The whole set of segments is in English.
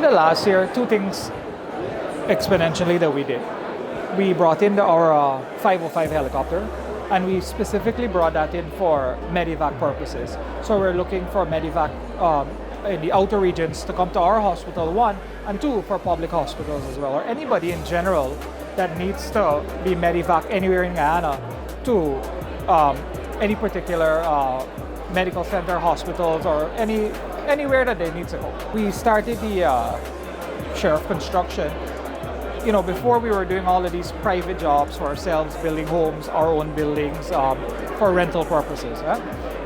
over the last year, two things exponentially that we did. We brought in our 505 helicopter, and we specifically brought that in for medevac purposes. So we're looking for medevac in the outer regions to come to our hospital, one, and two, for public hospitals as well, or anybody in general that needs to be medevac anywhere in Guyana to any particular medical center, hospitals, or anywhere that they need to go. We started the sheriff construction. You know, before we were doing all of these private jobs for ourselves, building homes, our own buildings for rental purposes.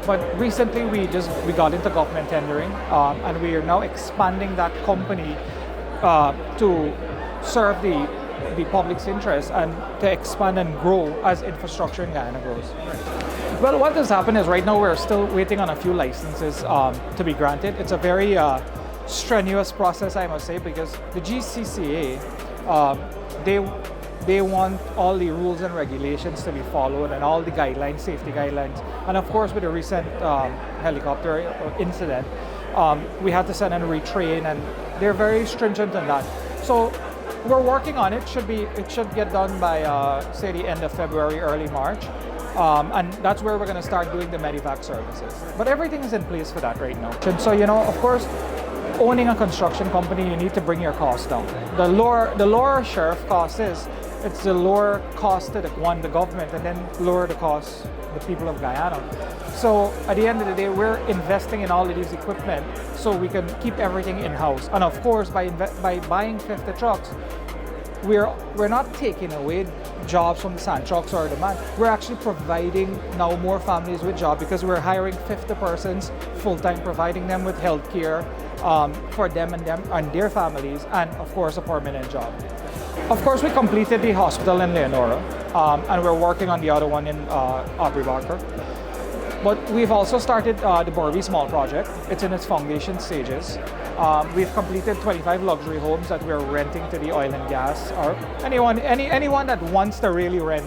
But recently we got into government tendering, and we are now expanding that company to serve the public's interest and to expand and grow as infrastructure in Guyana grows. Well, what has happened is right now we're still waiting on a few licenses to be granted. It's a very strenuous process, I must say, because the GCCA, they want all the rules and regulations to be followed and all the guidelines, safety guidelines. And of course, with the recent helicopter incident, we had to send and retrain, and they're very stringent on that. So we're working on it. It should get done by say the end of February, early March. And that's where we're going to start doing the medevac services. But everything is in place for that right now. And so, you know, of course, owning a construction company, you need to bring your costs down. The lower sheriff cost it's the lower cost to the government, and then lower the cost the people of Guyana. So at the end of the day, we're investing in all of these equipment so we can keep everything in-house. And of course, by buying 50 trucks, we're not taking away jobs from the sand trucks or the man. We're actually providing now more families with jobs because we're hiring 50 persons full-time, providing them with health care for them and their families, and of course a permanent job. Of course, we completed the hospital in Leonora, and we're working on the other one in Aubrey Barker. But we've also started the Borby Small project. It's in its foundation stages. We've completed 25 luxury homes that we're renting to the oil and gas, or anyone that wants to really rent.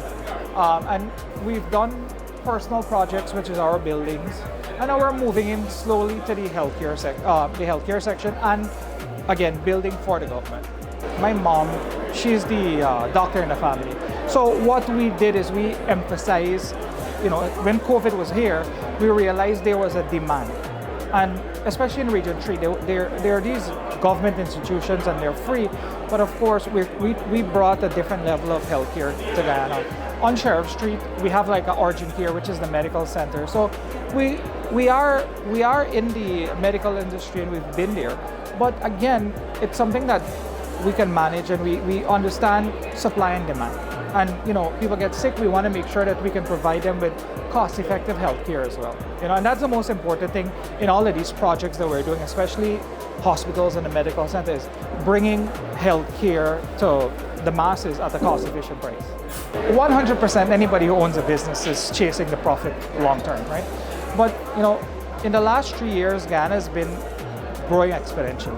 And we've done personal projects, which is our buildings. And now we're moving in slowly to the healthcare section, and again, building for the government. My mom, she's the doctor in the family. So what we did is we emphasized, you know, when COVID was here, we realized there was a demand. And especially in Region 3, there are these government institutions and they're free, but of course we brought a different level of healthcare to Guyana. On Sheriff Street, we have like an urgent care, which is the medical center. So we are in the medical industry, and we've been there. But again, it's something that we can manage, and we understand supply and demand. And you know, people get sick, we want to make sure that we can provide them with cost-effective healthcare as well. You know, and that's the most important thing in all of these projects that we're doing, especially hospitals and the medical centers, bringing healthcare to the masses at a cost-efficient price. 100% anybody who owns a business is chasing the profit long term, right? But you know, in the last 3 years, Guyana has been growing exponentially,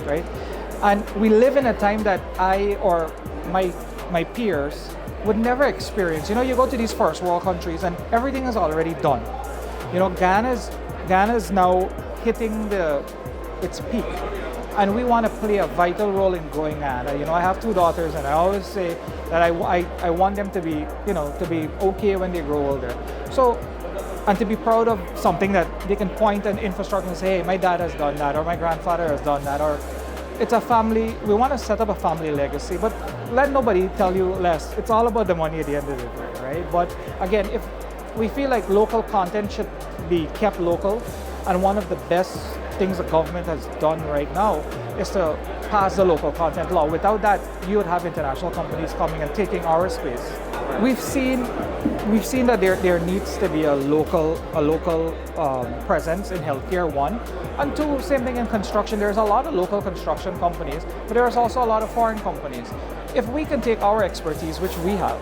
right? And we live in a time that I or my peers would never experience. You know, you go to these first world countries and everything is already done. You know, Guyana's now hitting its peak, and we want to play a vital role in growing Guyana. You know, I have 2 daughters, and I always say that I want them to be, you know, to be okay when they grow older. So, and to be proud of something that they can point an infrastructure and say, hey, my dad has done that, or my grandfather has done that, or it's a family. We want to set up a family legacy, but let nobody tell you less. It's all about the money at the end of the day, right? But again, if we feel like local content should be kept local, and one of the best things the government has done right now is to pass the local content law. Without that, you would have international companies coming and taking our space. We've seen that there needs to be a local presence in healthcare, one, and two, same thing in construction. There's a lot of local construction companies, but there's also a lot of foreign companies. If we can take our expertise, which we have,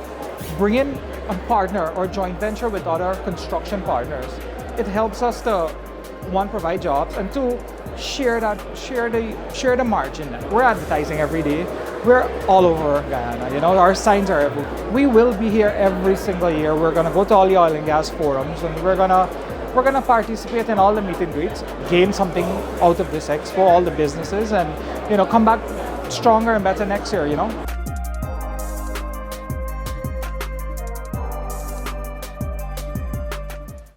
bring in a partner or joint venture with other construction partners, it helps us to, one, provide jobs, and two, share the margin. We're advertising every day. We're all over Guyana. You know, our signs are everywhere. We will be here every single year. We're gonna go to all the oil and gas forums, and we're gonna we're going to participate in all the meet and greets, gain something out of this expo, all the businesses, and come back stronger and better next year.